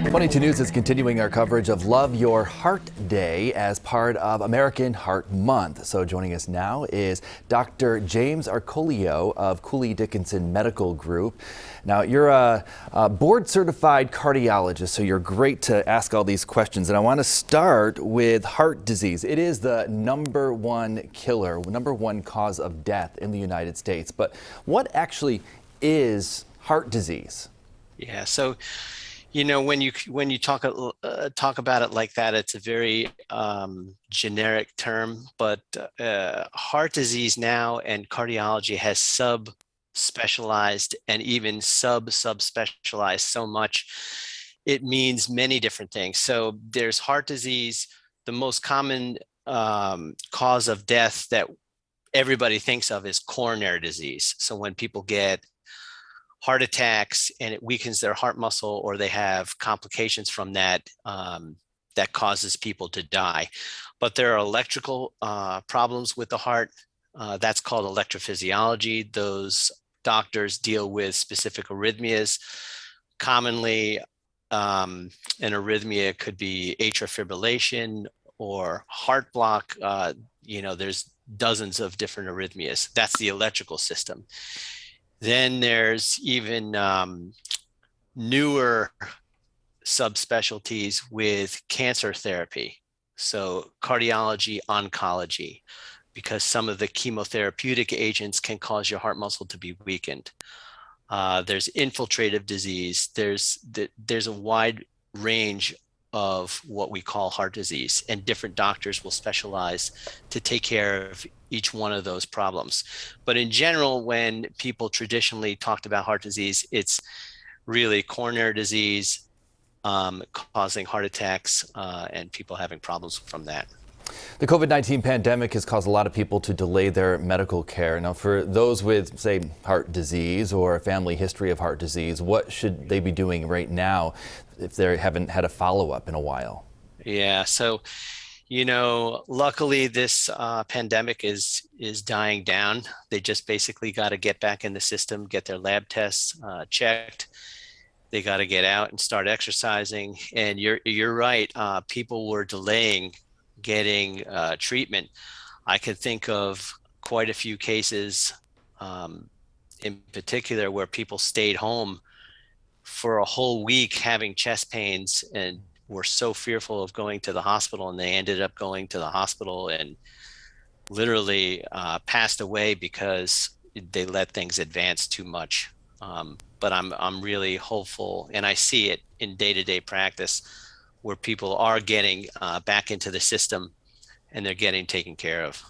22 News is continuing our coverage of Love Your Heart Day as part of American Heart Month. So joining us now is Dr. James Arcolio of Cooley Dickinson Medical Group. Now, you're a board-certified cardiologist, so you're great to ask all these questions. And I want to start with heart disease. It is the #1 killer, #1 cause of death in the United States. But what actually is heart disease? Yeah, so when you talk about it like that, it's a very generic term. But heart disease now and cardiology has sub-specialized and even sub-subspecialized so much. It means many different things. So there's heart disease, the most common cause of death that everybody thinks of is coronary disease. So when people get heart attacks and it weakens their heart muscle, or they have complications from that, that causes people to die. But there are electrical problems with the heart. That's called electrophysiology. Those doctors deal with specific arrhythmias. Commonly, an arrhythmia could be atrial fibrillation or heart block. There's dozens of different arrhythmias. That's the electrical system. Then there's even newer subspecialties with cancer therapy. So cardiology, oncology, because some of the chemotherapeutic agents can cause your heart muscle to be weakened. There's infiltrative disease. There's a wide range of what we call heart disease, and different doctors will specialize to take care of each one of those problems. But in general, when people traditionally talked about heart disease, it's really coronary disease causing heart attacks and people having problems from that. The COVID-19 pandemic has caused a lot of people to delay their medical care. Now, for those with, say, heart disease or a family history of heart disease, what should they be doing right now if they haven't had a follow-up in a while? Yeah, so luckily this pandemic is dying down. They just basically got to get back in the system, get their lab tests checked. They got to get out and start exercising. And you're right. People were delaying getting treatment. I could think of quite a few cases, in particular, where people stayed home for a whole week having chest pains and were so fearful of going to the hospital, and they ended up going to the hospital and literally passed away because they let things advance too much. But I'm really hopeful, and I see it in day-to-day practice, where people are getting back into the system and they're getting taken care of.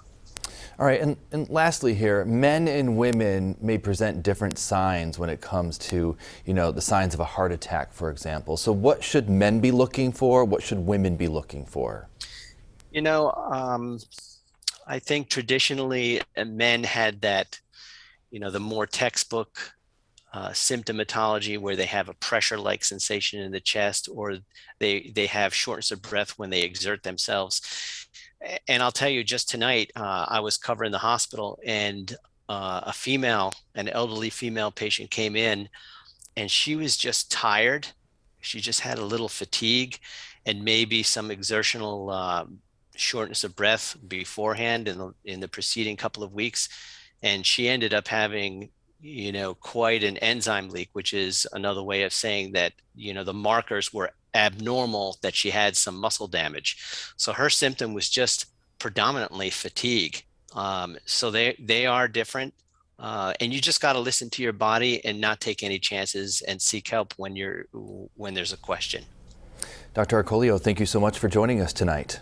All right, and lastly here, men and women may present different signs when it comes to, the signs of a heart attack, for example. So what should men be looking for? What should women be looking for? I think traditionally men had that, the more textbook symptomatology, where they have a pressure-like sensation in the chest, or they have shortness of breath when they exert themselves. And I'll tell you, just tonight, I was covering the hospital, and an elderly female patient came in, and she was just tired. She just had a little fatigue and maybe some exertional shortness of breath beforehand in the preceding couple of weeks. And she ended up having quite an enzyme leak, which is another way of saying that, the markers were abnormal, that she had some muscle damage. So her symptom was just predominantly fatigue. So they are different. And you just got to listen to your body and not take any chances, and seek help when there's a question. Dr. Arcolio, thank you so much for joining us tonight.